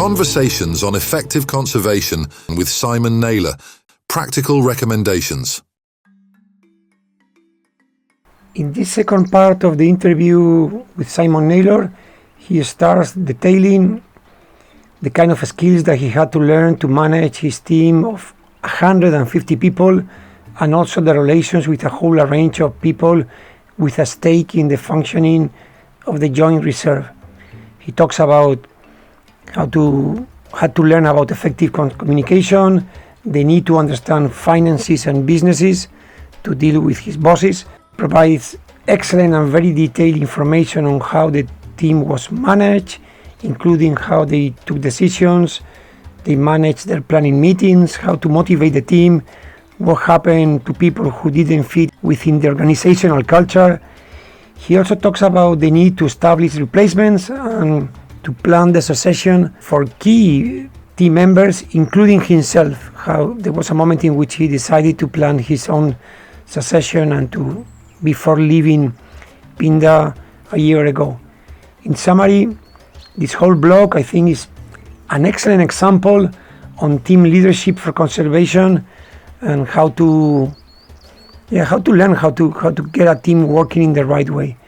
Conversations on effective conservation with Simon Naylor. Practical recommendations. In this second part of the interview with Simon Naylor, he starts detailing the kind of skills that he had to learn to manage his team of 150 people, and also the relations with a whole range of people with a stake in the functioning of the joint reserve. He talks about how to learn about effective communication, the need to understand finances and businesses to deal with his bosses, provides excellent and very detailed information on how the team was managed, including how they took decisions, they managed their planning meetings, how to motivate the team, what happened to people who didn't fit within the organizational culture. He also talks about the need to establish replacements and to plan the succession for key team members, including himself, how there was a moment in which he decided to plan his own succession and to before leaving Pinda a year ago. In summary, this whole blog, I think, is an excellent example on team leadership for conservation and how to learn how to get a team working in the right way.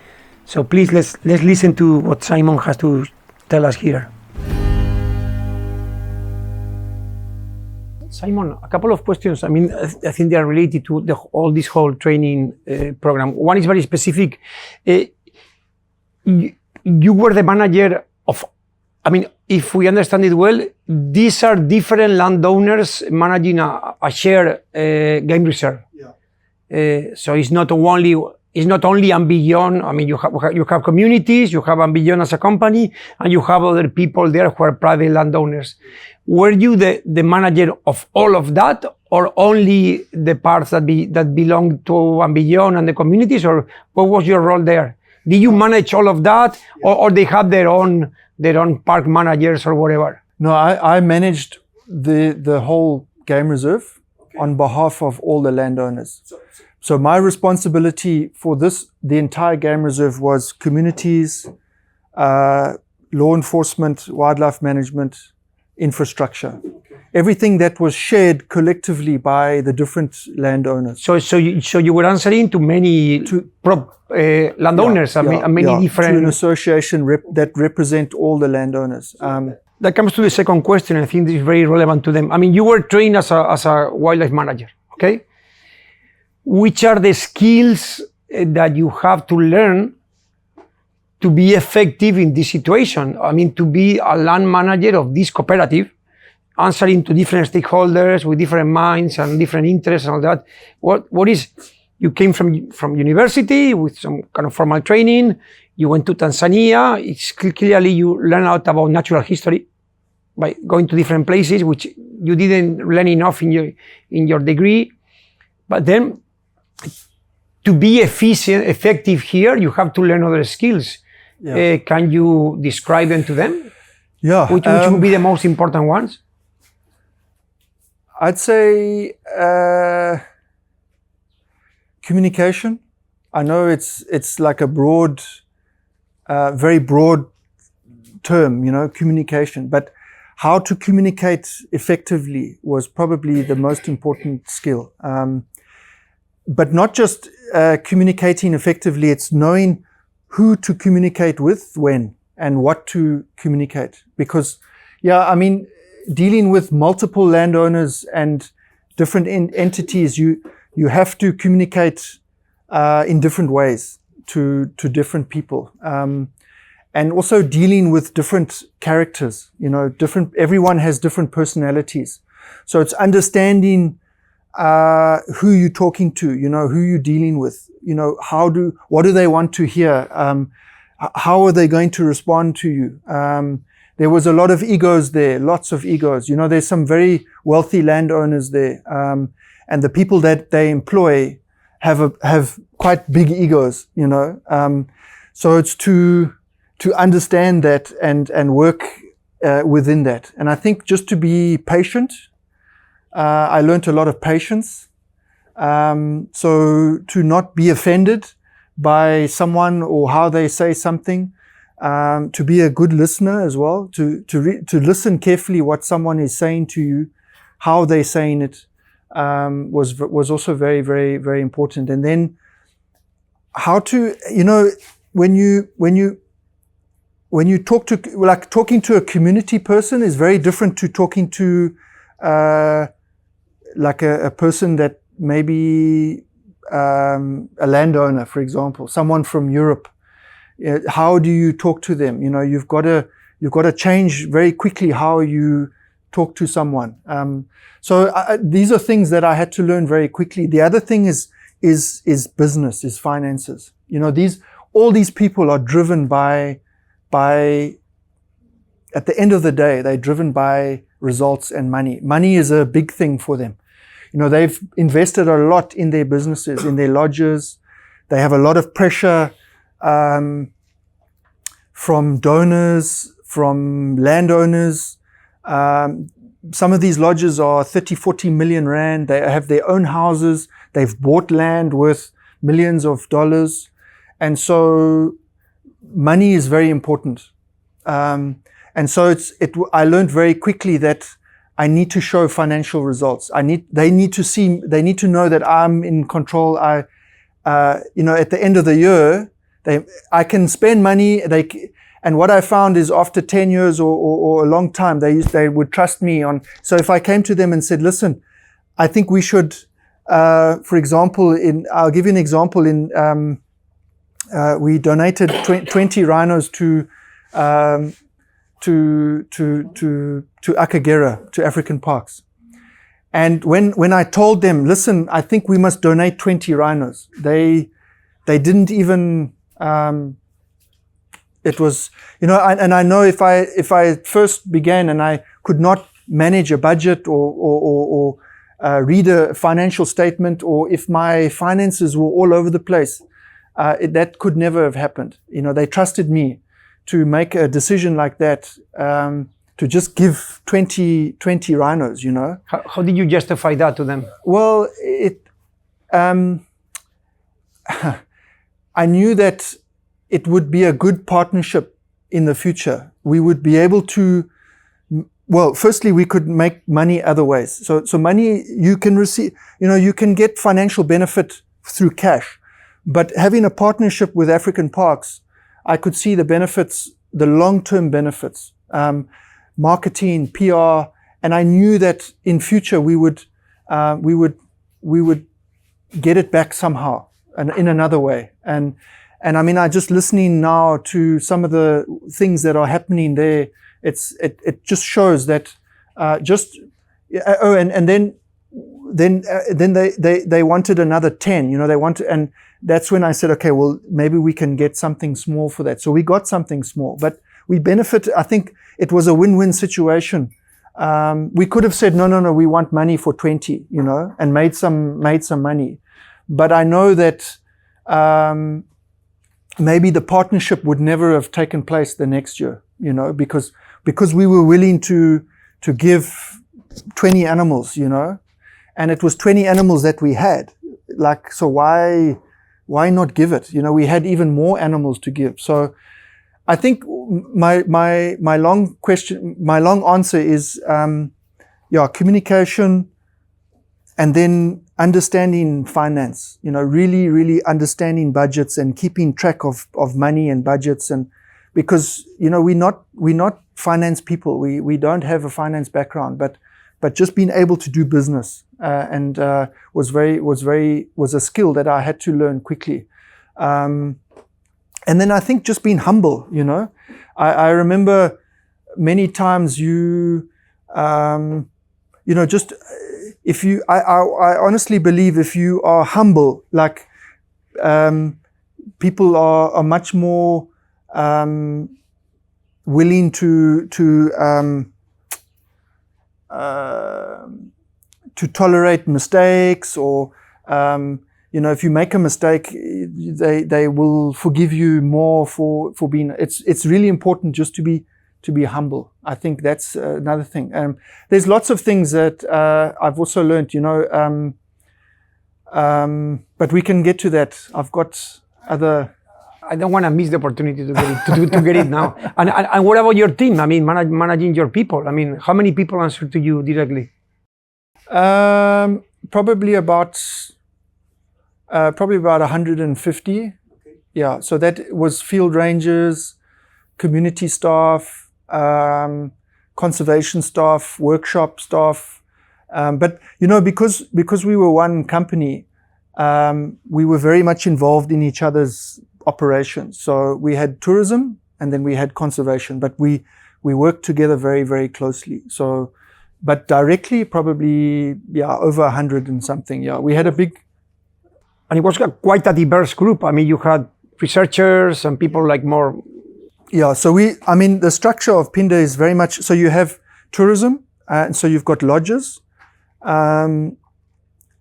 So please let's listen to what Simon has to tell us here. Simon, a couple of questions. I mean, I think they are related to all this whole training program. One is very specific. You were the manager of, I mean, if we understand it well, these are different landowners managing a shared game reserve. Yeah. So it's not only Ambillón. I mean, you have communities, you have Ambillón as a company, and you have other people there who are private landowners. Were you the manager of all of that, or only the parts that belong to Ambillón and the communities, or what was your role there? Did you manage all of that, or they have their own park managers or whatever? No, I managed the whole game reserve on behalf of all the landowners. So my responsibility for the entire game reserve was communities, law enforcement, wildlife management, infrastructure. Everything that was shared collectively by the different landowners. So you were answering to many landowners, many different... To an association that represent all the landowners. That comes to the second question. I think this is very relevant to them. I mean, you were trained as a wildlife manager, okay? Which are the skills that you have to learn to be effective in this situation? I mean, to be a land manager of this cooperative, answering to different stakeholders with different minds and different interests and all that. What is, you came from university with some kind of formal training, you went to Tanzania, it's clearly you learn out about natural history by going to different places, which you didn't learn enough in your degree. But then, to be effective here, you have to learn other skills. Yeah. Can you describe them to them? Yeah. Which would be the most important ones? I'd say communication. I know it's like a broad, very broad term, communication. But how to communicate effectively was probably the most important skill. But not just communicating effectively, it's knowing who to communicate with, when, and what to communicate. Because, dealing with multiple landowners and different entities, you have to communicate in different ways to different people. And also dealing with different characters, everyone has different personalities. So it's understanding who you're talking to, who you're dealing with, what do they want to hear? How are they going to respond to you? There was a lot of egos there, lots of egos. There's some very wealthy landowners there. And the people that they employ have quite big egos, So it's to understand that and work within that. And I think just to be patient. I learned a lot of patience. So to not be offended by someone or how they say something, to be a good listener as well, to listen carefully what someone is saying to you, how they're saying it, was also very, very, very important. And then how to, when you talk to, like talking to a community person is very different to talking to like a person that maybe a landowner, for example, someone from Europe. How do you talk to them? You've got to change very quickly how you talk to someone. So these are things that I had to learn very quickly. The other thing is business, is finances. All these people are driven by, at the end of the day, they're driven by results and money. Money is a big thing for them. They've invested a lot in their businesses, in their lodges. They have a lot of pressure from donors, from landowners. Some of these lodges are 30, 40 million rand. They have their own houses. They've bought land worth millions of dollars. And so money is very important. And so I learned very quickly that I need to show financial results. They need to know that I'm in control. At the end of the year, I can spend money. And what I found is after 10 years or a long time, they would trust me on. So if I came to them and said, listen, I think we should, for example, I'll give you an example. We donated 20 rhinos to Akagera, to African parks. And when I told them, listen, I think we must donate 20 rhinos, they didn't even, it was, and I know if I first began and I could not manage a budget or read a financial statement, or if my finances were all over the place, that could never have happened. They trusted me to make a decision like that, to just give 20 rhinos, How did you justify that to them? Well, I knew that it would be a good partnership in the future. We would be able to, well, firstly, we could make money other ways. So money you can receive, you can get financial benefit through cash, but having a partnership with African Parks, I could see the benefits, the long-term benefits, marketing, PR, and I knew that in future we would get it back somehow, and in another way. And I mean, I just listening now to some of the things that are happening there. It just shows that and then they wanted another 10. And that's when I said, okay, well, maybe we can get something small for that. So we got something small, but we benefit. I think it was a win-win situation. We could have said, no, we want money for 20, and made some money. But I know that, maybe the partnership would never have taken place the next year, because we were willing to give 20 animals, and it was 20 animals that we had. So why not give it? We had even more animals to give. So I think my long answer is, communication, and then understanding finance, really, really understanding budgets and keeping track of money and budgets. And because, we're not finance people. We don't have a finance background, but just being able to do business, was a skill that I had to learn quickly. And then I think just being humble, I remember many times I honestly believe if you are humble, people are much more willing to tolerate mistakes, or if you make a mistake, they will forgive you more for being. It's really important just to be humble. I think that's another thing. There's lots of things that I've also learned, but we can get to that. I've got other. I don't want to miss the opportunity to get it, to get it now. And what about your team? I mean, managing your people. I mean, how many people answer to you directly? Probably about 150. Okay. Yeah, so that was field rangers, community staff, conservation staff, workshop staff. But you know, because we were one company, we were very much involved in each other's operations. So we had tourism and then we had conservation, but we worked together very, very closely. So, but directly probably, yeah, over 100 and something. Yeah, we had a big. And it was quite a diverse group. I mean, you had researchers and people like more. Yeah, so I mean, the structure of Pinda is very much, so you have tourism, and so you've got lodges, and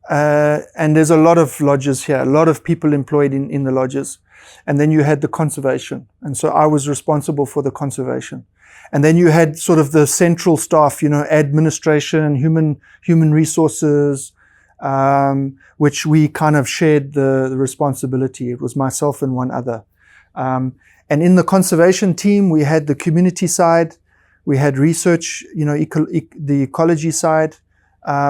there's a lot of lodges here, a lot of people employed in the lodges. And then you had the conservation. And so I was responsible for the conservation. And then you had sort of the central staff, you know, administration, human resources, which we kind of shared the responsibility. It was myself and one other. And in the conservation team, we had the community side, we had research, you know, the ecology side,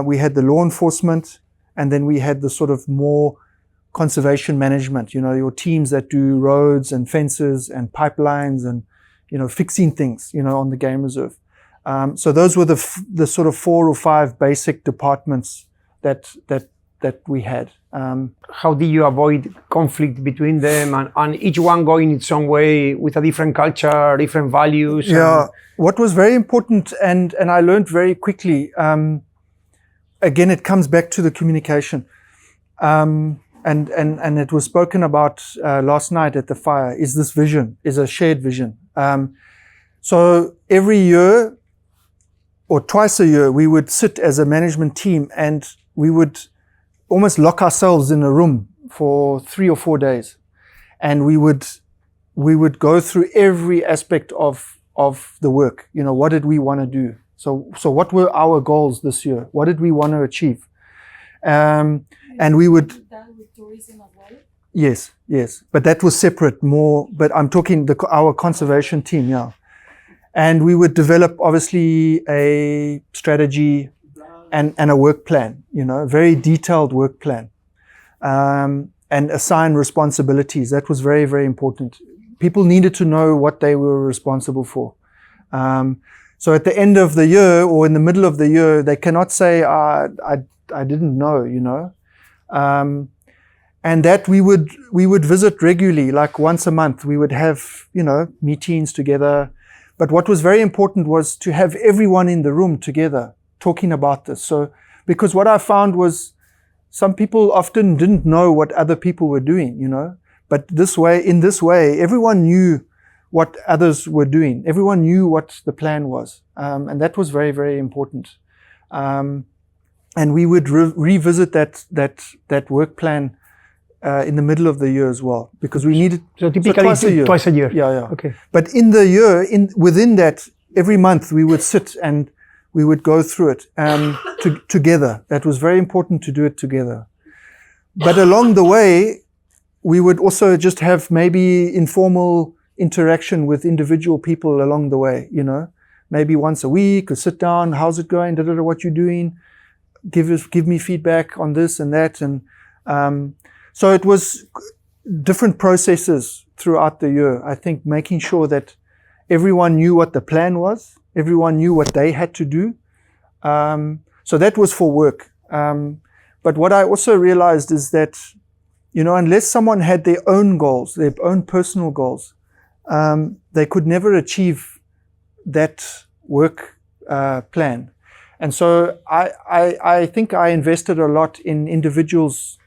we had the law enforcement, and then we had the sort of more conservation management, you know, your teams that do roads and fences and pipelines and, you know, fixing things, you know, on the game reserve. So those were the sort of 4 or 5 basic departments that we had. How did you avoid conflict between them and each one going its own way with a different culture, different values? Yeah, what was very important and I learned very quickly, again, it comes back to the communication. And it was spoken about last night at the fire, is this vision, is a shared vision. So every year or twice a year, we would sit as a management team and we would almost lock ourselves in a room for 3 or 4 days. And we would go through every aspect of the work. You know, what did we want to do? So what were our goals this year? What did we want to achieve? And we would. Tourism as well? Yes. But that was separate more, but I'm talking our conservation team, yeah. And we would develop obviously a strategy and a work plan, you know, a very detailed work plan. And assign responsibilities. That was very, very important. People needed to know what they were responsible for. So at the end of the year or in the middle of the year, they cannot say, I didn't know, you know. And that we would visit regularly, like once a month. We would have, you know, meetings together. But what was very important was to have everyone in the room together talking about this. So, because what I found was some people often didn't know what other people were doing, you know. But in this way, everyone knew what others were doing. Everyone knew what the plan was. And that was very, very important. And we would revisit that work plan in the middle of the year as well, because we needed typically twice a year. Yeah. Okay. But in the year, within that, every month we would sit and we would go through it together. That was very important to do it together. But along the way, we would also just have maybe informal interaction with individual people along the way. You know, maybe once a week, or sit down. How's it going? What you doing? Give me feedback on this and that, and so it was different processes throughout the year. I think making sure that everyone knew what the plan was, everyone knew what they had to do. So that was for work. But what I also realized is that, you know, unless someone had their own goals, their own personal goals, they could never achieve that work plan. And so I think I invested a lot in individuals'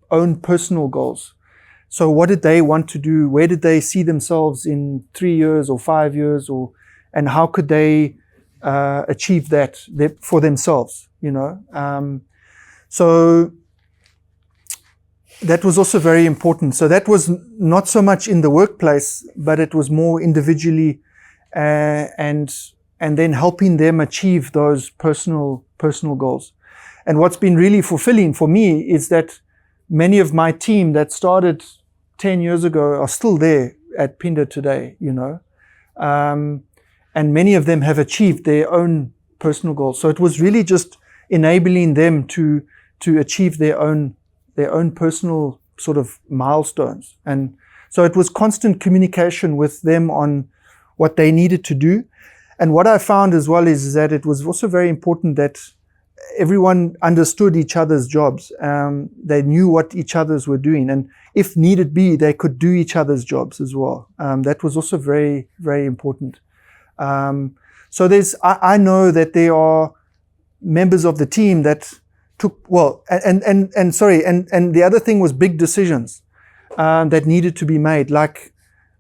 own personal goals. So what did they want to do? Where did they see themselves in 3 years or 5 years? And how could they achieve that for themselves, you know? So that was also very important. So that was not so much in the workplace, but it was more individually and then helping them achieve those personal goals. And what's been really fulfilling for me is that many of my team that started 10 years ago are still there at Pinder today, you know. And many of them have achieved their own personal goals. So it was really just enabling them to achieve their own personal sort of milestones. And so it was constant communication with them on what they needed to do. And what I found as well is that it was also very important that everyone understood each other's jobs. They knew what each others were doing. And if needed be, they could do each other's jobs as well. That was also very, very important. So I know that there are members of the team that took, and the other thing was big decisions that needed to be made, like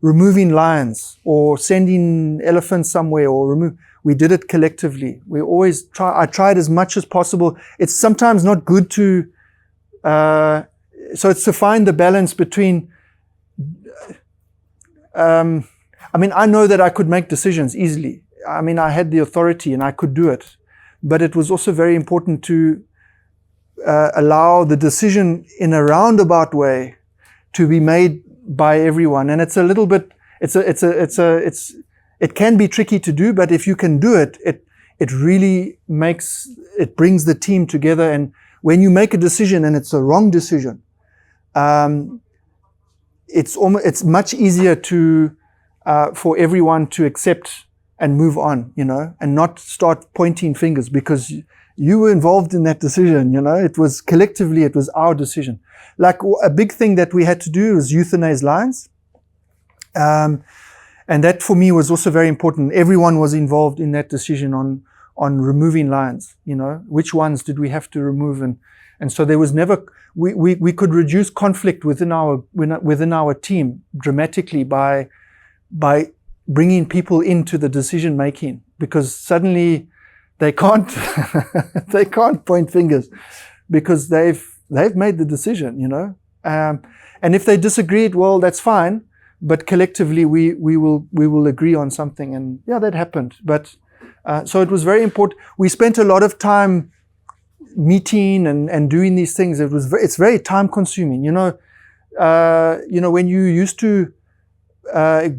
removing lions or sending elephants somewhere, or we did it collectively. I tried as much as possible. It's sometimes not good to, so it's to find the balance between, I know that I could make decisions easily. I had the authority and I could do it, but it was also very important to allow the decision in a roundabout way to be made by everyone. And it's a little bit, it can be tricky to do, but if you can do it, it really brings the team together. And when you make a decision and it's a wrong decision, it's much easier for everyone to accept and move on, you know, and not start pointing fingers because you were involved in that decision, you know. It was collectively, it was our decision. Like a big thing that we had to do was euthanize lions. And that for me was also very important. Everyone was involved in that decision on removing lions, you know, which ones did we have to remove. And so there was never, we could reduce conflict within our team dramatically by bringing people into the decision making, because suddenly they can't they can't point fingers because they've made the decision, you know. And if they disagreed, well, that's fine, but collectively we will agree on something. And yeah, that happened. But so it was very important. We spent a lot of time meeting and doing these things. It's very time consuming, you know. When you used to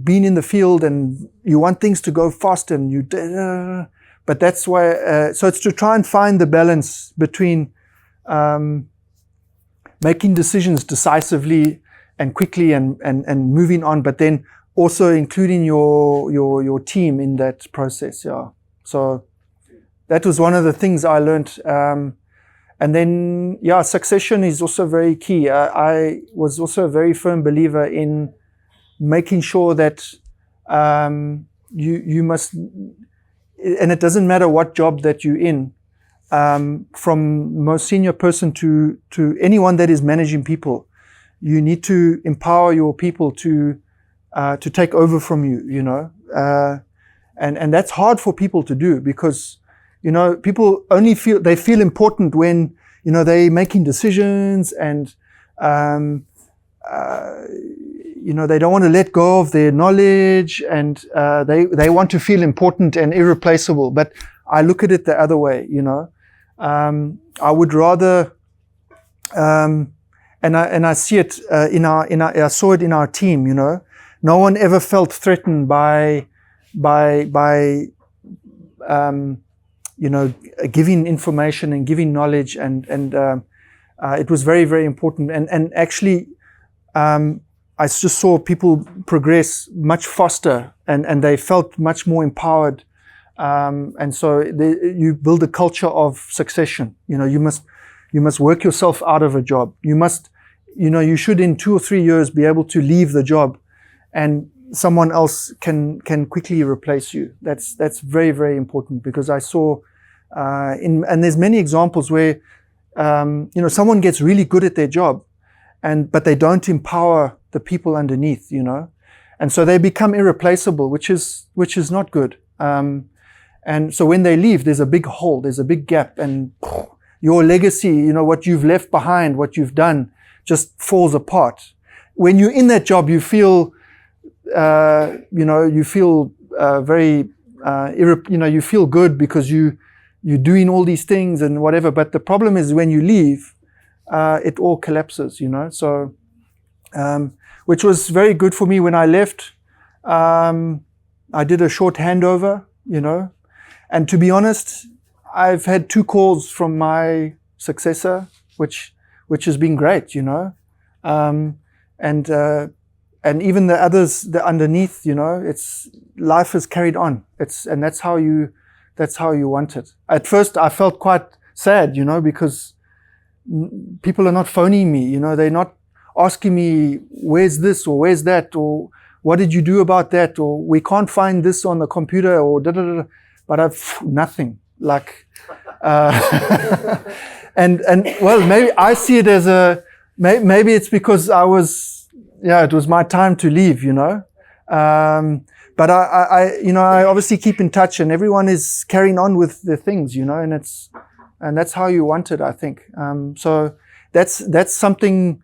being in the field and you want things to go fast and but that's why, so it's to try and find the balance between making decisions decisively and quickly and moving on, but then also including your team in that process. Yeah. So that was one of the things I learned. And then, yeah, succession is also very key. I was also a very firm believer in making sure that you must, and it doesn't matter what job that you're in, from most senior person to anyone that is managing people, you need to empower your people to take over from you, you know. And that's hard for people to do because, you know, people only feel important when, you know, they're making decisions and, you know, they don't want to let go of their knowledge and they want to feel important and irreplaceable. But I look at it the other way, you know. I would rather, and I see it I saw it in our team, you know. No one ever felt threatened by you know, giving information and giving knowledge, and it was very, very important. And actually, I just saw people progress much faster, and they felt much more empowered. And so you build a culture of succession. You know, you must work yourself out of a job. You should in 2 or 3 years be able to leave the job, and someone else can quickly replace you. That's very, very important, because I saw and there's many examples where you know, someone gets really good at their job, but they don't empower the people underneath, you know, and so they become irreplaceable, which is not good. And so when they leave, there's a big hole, there's a big gap, and your legacy, you know, what you've left behind, what you've done, just falls apart. When you're in that job, you feel you know, you feel very, you know, you feel good because you're doing all these things and whatever. But the problem is when you leave, it all collapses, you know. So which was very good for me when I left. I did a short handover, and to be honest, I've had 2 calls from my successor, which has been great, and even the others, the underneath, it's life is carried on. And that's how you want it. At first, I felt quite sad, because people are not phoning me, they're not asking me, where's this or where's that, or what did you do about that, or we can't find this on the computer, or da da da. But I've nothing. Like, and well, maybe I see it as maybe it's because it was my time to leave, But I obviously keep in touch, and everyone is carrying on with their things, and that's how you want it, I think. So that's something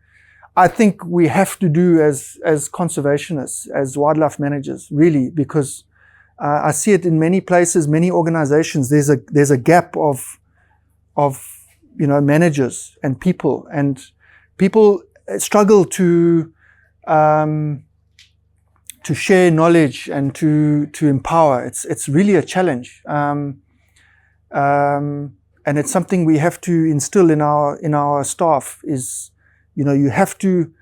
I think we have to do as conservationists, as wildlife managers, really, because I see it in many places, many organizations. There's a gap of managers and people struggle to share knowledge and to empower. It's really a challenge, and it's something we have to instill in our staff. Is you have to,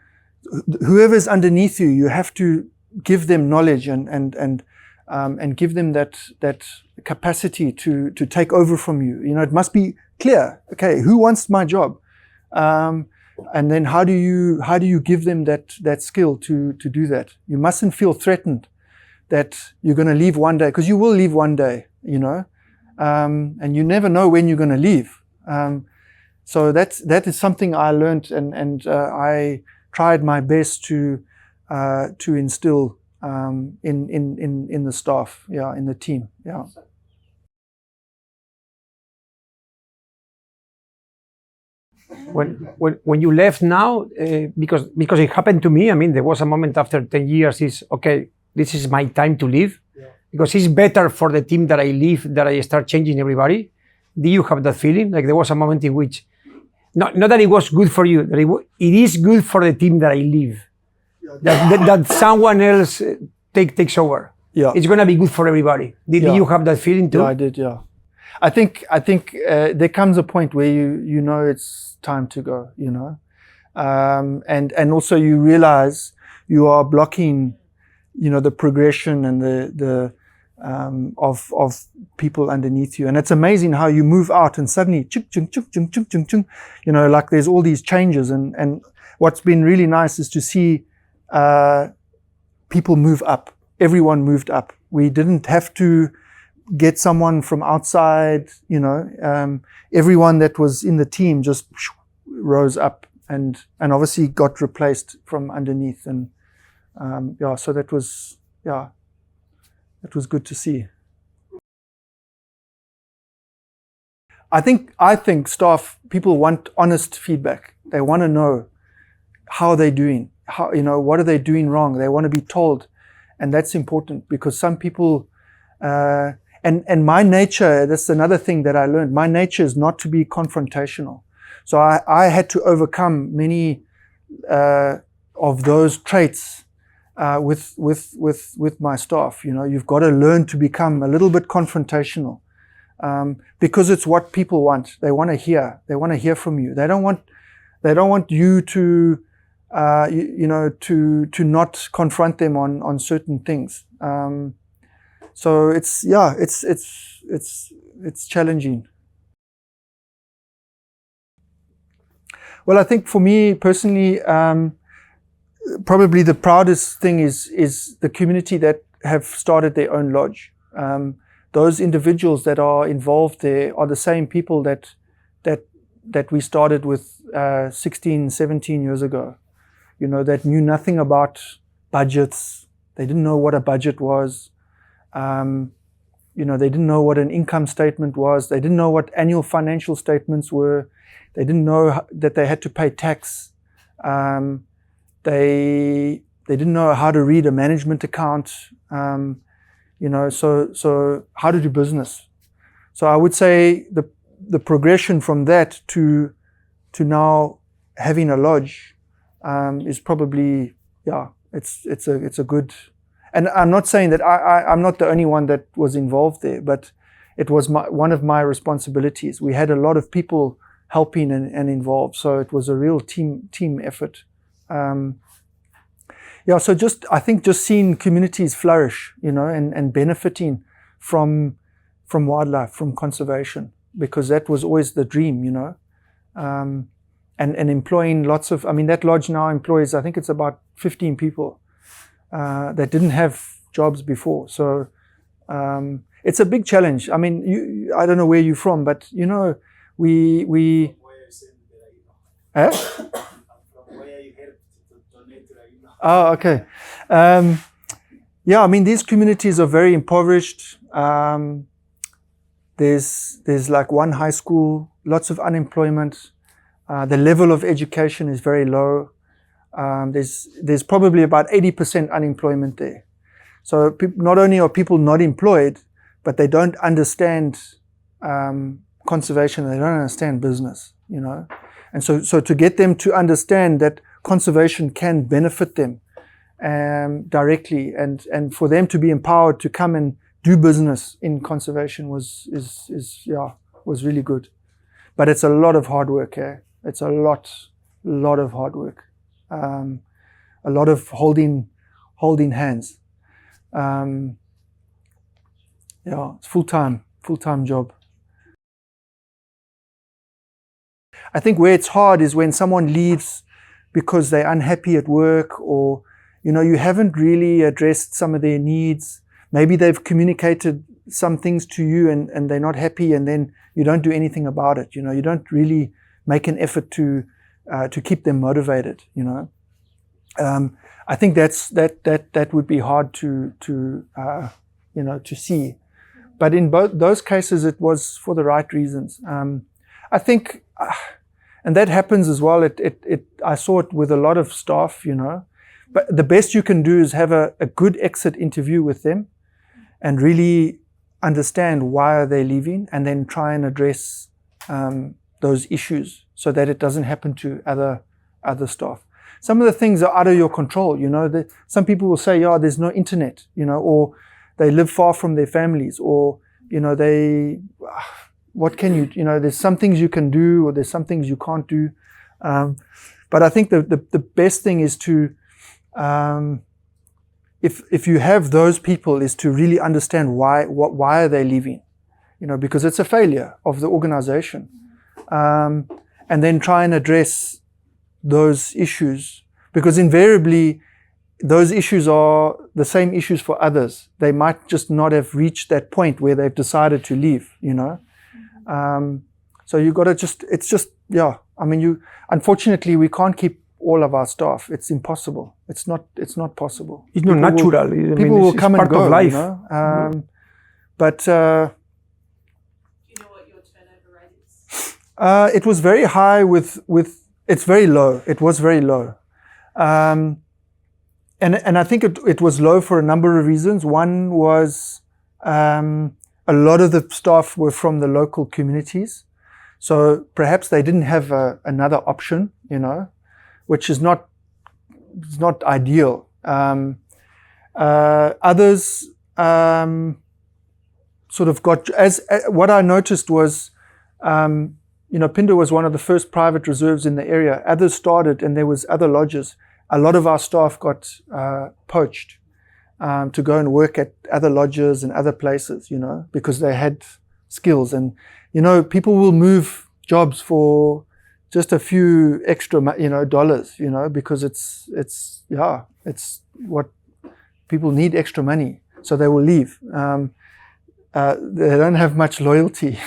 whoever's underneath you, you have to give them knowledge and give them that capacity to take over from you. It must be clear. Okay, who wants my job? And then how do you give them that skill to do that? You mustn't feel threatened that you're going to leave one day, because you will leave one day, and you never know when you're going to leave. So that is something I learned, and I tried my best to instill in the staff, in the team, When you left now, because it happened to me. I mean, there was a moment after 10 years. Is okay. This is my time to leave, because it's better for the team that I leave, that I start changing everybody. Do you have that feeling? Like there was a moment in which, not that it was good for you, that it is good for the team that I leave, that someone else takes over. Yeah, it's gonna be good for everybody. Did you have that feeling too? Yeah, I did. Yeah, I think there comes a point where you know it's time to go. And also you realize you are blocking, the progression and the of people underneath you. And it's amazing how you move out and suddenly like there's all these changes. And what's been really nice is to see people move up. Everyone moved up. We didn't have to get someone from outside, everyone that was in the team just rose up and obviously got replaced from underneath. And so that was good to see. I think staff, people want honest feedback. They want to know how they're doing, what are they doing wrong? They want to be told. And that's important, because some people, and my nature, that's another thing that I learned. My nature is not to be confrontational. So I had to overcome many of those traits with my staff. You've got to learn to become a little bit confrontational, because it's what people want. They want to hear. They want to hear from you. They don't want you to to not confront them on certain things. So it's challenging. Well, I think for me personally, probably the proudest thing is the community that have started their own lodge. Those individuals that are involved there are the same people that we started with 16, 17 years ago. That knew nothing about budgets. They didn't know what a budget was. They didn't know what an income statement was. They didn't know what annual financial statements were. They didn't know that they had to pay tax. They didn't know how to read a management account. So how to do business. So I would say the progression from that to now having a lodge is probably, yeah, it's a good. And I'm not saying that I'm not the only one that was involved there, but it was one of my responsibilities. We had a lot of people helping and involved, so it was a real team effort. Yeah, so I think just seeing communities flourish, and benefiting from wildlife, from conservation, because that was always the dream, and employing lots of, that lodge now employs, I think it's about 15 people that didn't have jobs before. So it's a big challenge. I don't know where you're from, but we eh? Oh, okay. Yeah, these communities are very impoverished. There's like one high school, lots of unemployment. The level of education is very low. There's probably about 80% unemployment there. So not only are people not employed, but they don't understand conservation. They don't understand business, And so to get them to understand that conservation can benefit them directly, and for them to be empowered to come and do business in conservation was really good. But it's a lot of hard work. It's a lot of hard work. A lot of holding hands. It's full-time job. I think where it's hard is when someone leaves because they're unhappy at work, or you haven't really addressed some of their needs. Maybe they've communicated some things to you and they're not happy, and then you don't do anything about it. You don't really make an effort to keep them motivated. I think that would be hard to see. But in both those cases, it was for the right reasons. I think, and that happens as well. I saw it with a lot of staff, But the best you can do is have a good exit interview with them, and really understand why are they leaving, and then try and address those issues so that it doesn't happen to other staff. Some of the things are out of your control. Some people will say, "Yeah, there's no internet," or they live far from their families, or what can you? There's some things you can do, or there's some things you can't do. But I think the best thing is to, if you have those people, is to really understand why are they leaving, because it's a failure of the organization, and then try and address those issues, because invariably those issues are the same issues for others. They might just not have reached that point where they've decided to leave, so you got to unfortunately we can't keep all of our staff. It's impossible. It's not possible. It's not natural. People will come and go, of life. But do you know what your turnover rate is? it was very high with it's very low. It was very low. And I think it was low for a number of reasons. One was a lot of the staff were from the local communities. So perhaps they didn't have another option, which is not ideal. Others sort of got, what I noticed was, Pinda was one of the first private reserves in the area. Others started, and there was other lodges. A lot of our staff got poached to go and work at other lodges and other places, because they had skills. And, people will move jobs for just a few extra, dollars, because it's what people need, extra money. So they will leave. They don't have much loyalty.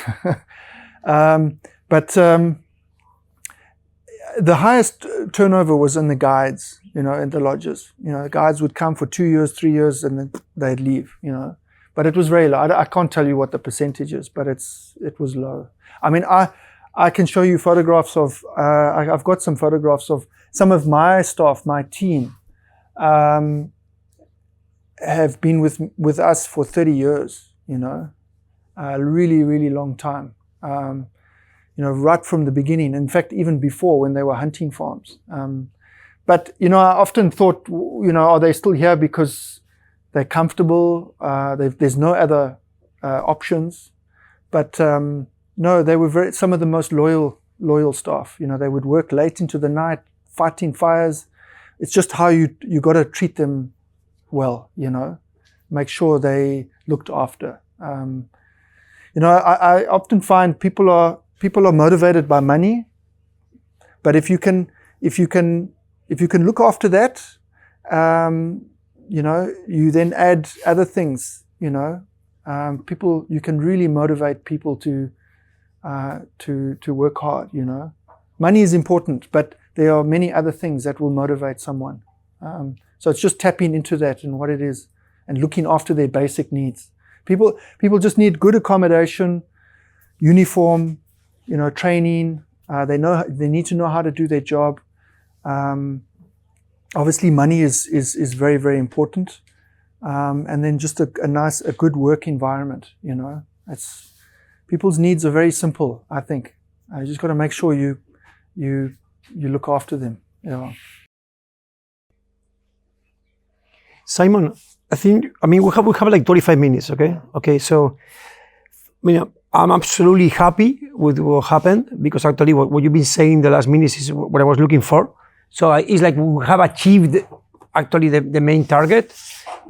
But the highest turnover was in the guides, in the lodges. The guides would come for 2 years, 3 years, and then they'd leave, But it was very low. I can't tell you what the percentage is, but it was low. I can show you photographs of, I've got some photographs of some of my staff, my team, have been with us for 30 years, a really, really long time. Right from the beginning. In fact, even before, when they were hunting farms. But, you know, I often thought, you know, are they still here because they're comfortable? There's no other options. But no, they were some of the most loyal staff. You know, they would work late into the night, fighting fires. It's just how you got to treat them well, you know, make sure they looked after. You know, I often find people are motivated by money, but if you can look after that, you know, you then add other things. You know, you can really motivate people to work hard. You know, money is important, but there are many other things that will motivate someone. So it's just tapping into that and what it is, and looking after their basic needs. People just need good accommodation, uniform, you know, training. They need to know how to do their job. Obviously, money is very, very important. And then just a good work environment. You know, people's needs are very simple. I think you just got to make sure you look after them. Yeah. Simon, we have like 25 minutes, okay? Okay, so, I'm absolutely happy with what happened, because actually what you've been saying the last minutes is what I was looking for. So it's like we have achieved actually the main target.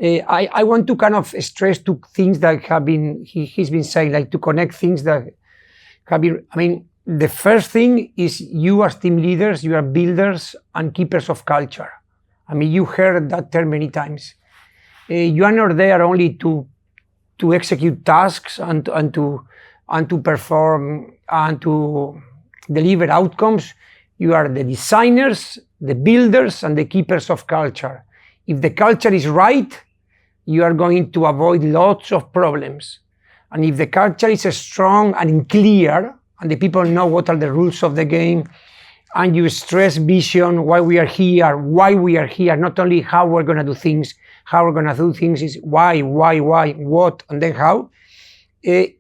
I want to kind of stress two things that have been, he's been saying, like to connect things that have been, the first thing is you as team leaders, you are builders and keepers of culture. You heard that term many times. You are not there only to execute tasks and to perform and to deliver outcomes. You are the designers, the builders, and the keepers of culture. If the culture is right, you are going to avoid lots of problems. And if the culture is strong and clear, and the people know what are the rules of the game, and you stress vision, why we are here, not only how we're going to do things, how we're going to do things is why, what, and then how. You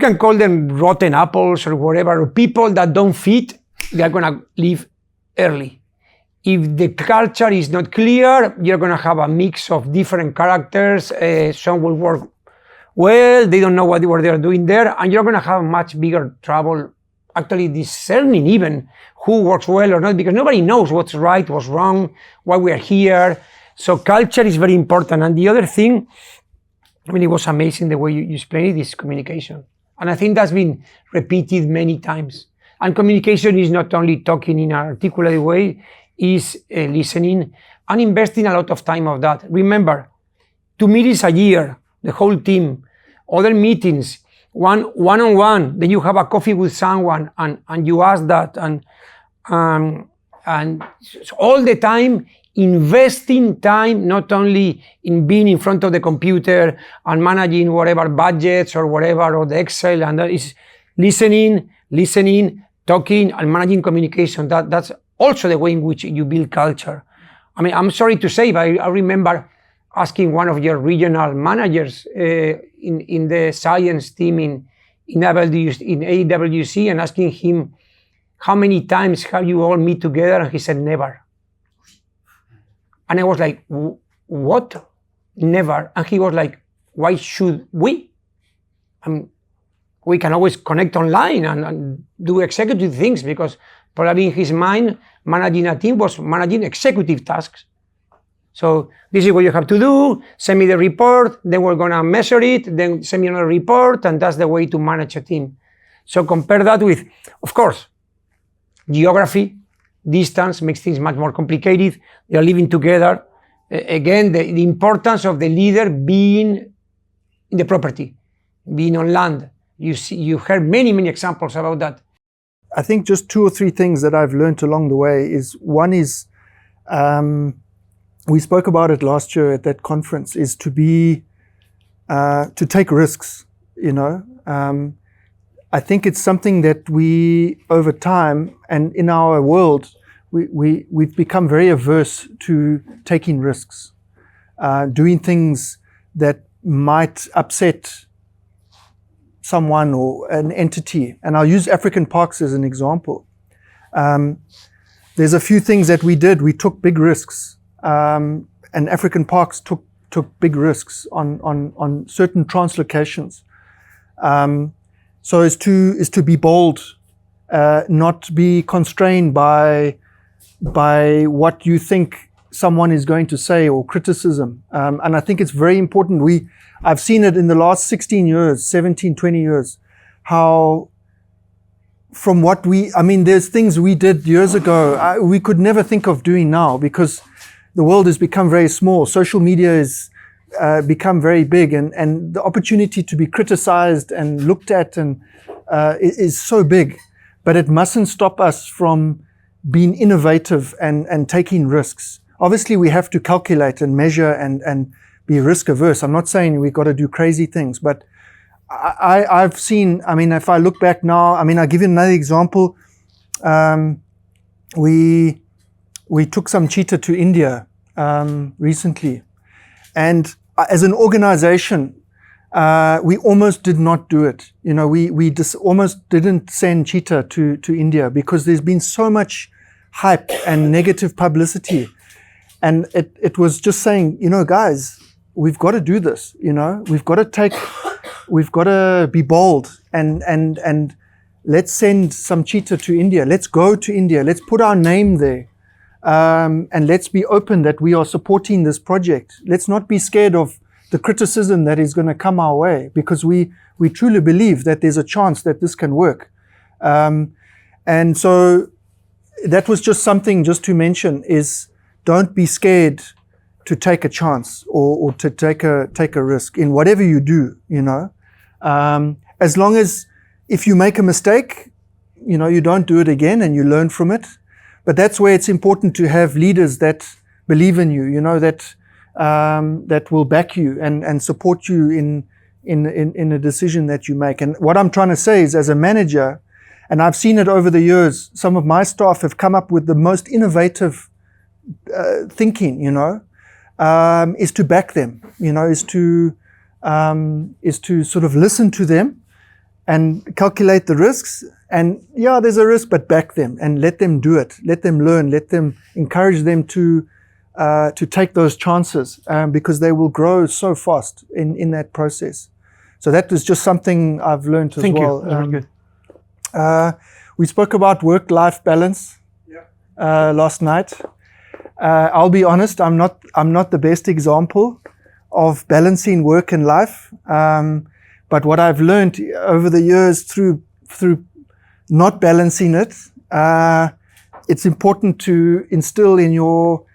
can call them rotten apples or whatever, or people that don't fit, they are going to leave early. If the culture is not clear, you're going to have a mix of different characters. Some will work well, they don't know what they are doing there, and you're going to have much bigger trouble actually discerning even who works well or not, because nobody knows what's right, what's wrong, why we are here. So culture is very important. And the other thing, it was amazing the way you explained it, is communication. And I think that's been repeated many times. And communication is not only talking in an articulate way, is listening and investing a lot of time of that. Remember, 2 meetings a year, the whole team, other meetings, one-on-one, then you have a coffee with someone and you ask that, and all the time investing time, not only in being in front of the computer and managing whatever budgets or whatever, or the Excel, and that is listening, talking, and managing communication. That's also the way in which you build culture. I'm sorry to say, but I remember asking one of your regional managers in the science team in AWC, and asking him, how many times have you all meet together? And he said, never. And I was like, what? Never. And he was like, why should we? We can always connect online and do executive things, because probably in his mind, managing a team was managing executive tasks. So this is what you have to do, send me the report, then we're going to measure it, then send me another report, and that's the way to manage a team. So compare that with, of course, geography, distance makes things much more complicated. They are living together. Again, the importance of the leader being in the property, being on land. You heard many examples about that. I think just 2 or 3 things that I've learned along the way is, one is, we spoke about it last year at that conference, is to take risks, you know. I think it's something that we, over time, and in our world, we've become very averse to taking risks, doing things that might upset someone or an entity. And I'll use African parks as an example. there's a few things that we did. We took big risks, and African Parks took big risks on certain translocations. So is to be bold, not be constrained by what you think someone is going to say or criticism. And I think it's very important. I've seen it in the last 16 years, 17, 20 years, how from what there's things we did years ago, we could never think of doing now, because the world has become very small. Social media has become very big, and the opportunity to be criticized and looked at is so big. But it mustn't stop us from being innovative and taking risks. Obviously, we have to calculate and measure and be risk averse. I'm not saying we've got to do crazy things, but I've seen, if I look back now, I'll give you another example. We took some cheetah to India recently. And as an organization, we almost did not do it. We almost didn't send cheetah to India because there's been so much hype and negative publicity. And it was just saying, guys, we've got to do this. We've got to be bold and let's send some cheetah to India. Let's go to India. Let's put our name there. And let's be open that we are supporting this project. Let's not be scared of the criticism that is going to come our way, because we truly believe that there's a chance that this can work. And so that was just something just to mention, is don't be scared to take a chance or to take a risk in whatever you do, as long as if you make a mistake, you don't do it again and you learn from it. But that's where it's important to have leaders that believe in you, that will back you and support you in a decision that you make. And what I'm trying to say is, as a manager, and I've seen it over the years, some of my staff have come up with the most innovative thinking, is to back them, is to sort of listen to them and calculate the risks. And yeah, there's a risk, but back them and let them do it. Let them learn. Let them encourage them to take those chances, because they will grow so fast in that process. So that was just something I've learned as well. Thank you. Very good. We spoke about work-life balance last night. I'll be honest, I'm not the best example of balancing work and life. But what I've learned over the years through not balancing it, it's important to instill in your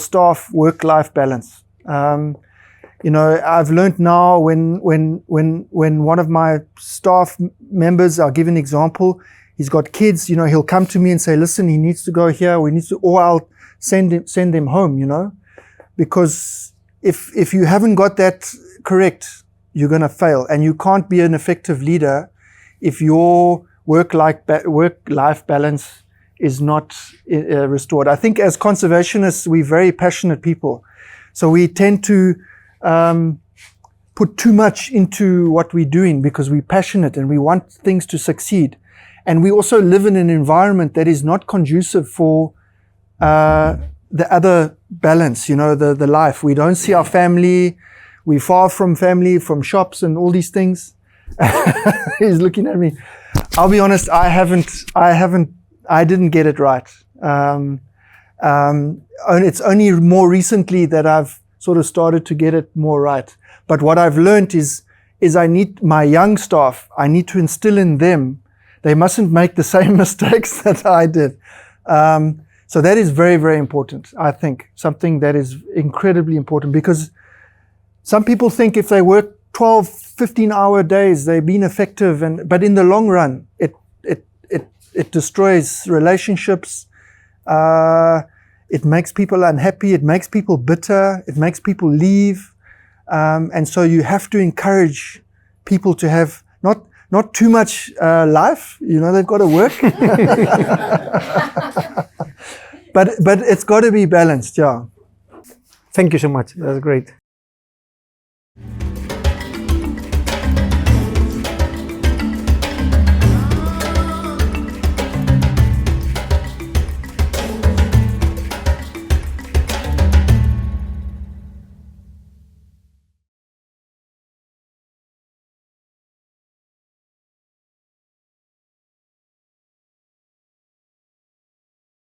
staff work-life balance. I've learned now when one of my staff members, I'll give an example, he's got kids, he'll come to me and say, listen, he needs to go here, or I'll send him home, because if you haven't got that correct, you're going to fail, and you can't be an effective leader if your work-life balance is not restored. I think as conservationists, we're very passionate people. So we tend to put too much into what we're doing because we're passionate and we want things to succeed. And we also live in an environment that is not conducive for the other balance, the life. We don't see our family. We're far from family, from shops and all these things. He's looking at me. I'll be honest, I didn't get it right. And it's only more recently that I've sort of started to get it more right. But what I've learned is I need my young staff, I need to instill in them, they mustn't make the same mistakes that I did. So that is very, very important, I think. Something that is incredibly important, because some people think if they work 12, 15-hour days, they've been effective, but in the long run, it destroys relationships. It makes people unhappy. It makes people bitter. It makes people leave. And so you have to encourage people to have not too much life. They've got to work. But it's got to be balanced, yeah. Thank you so much. That's great.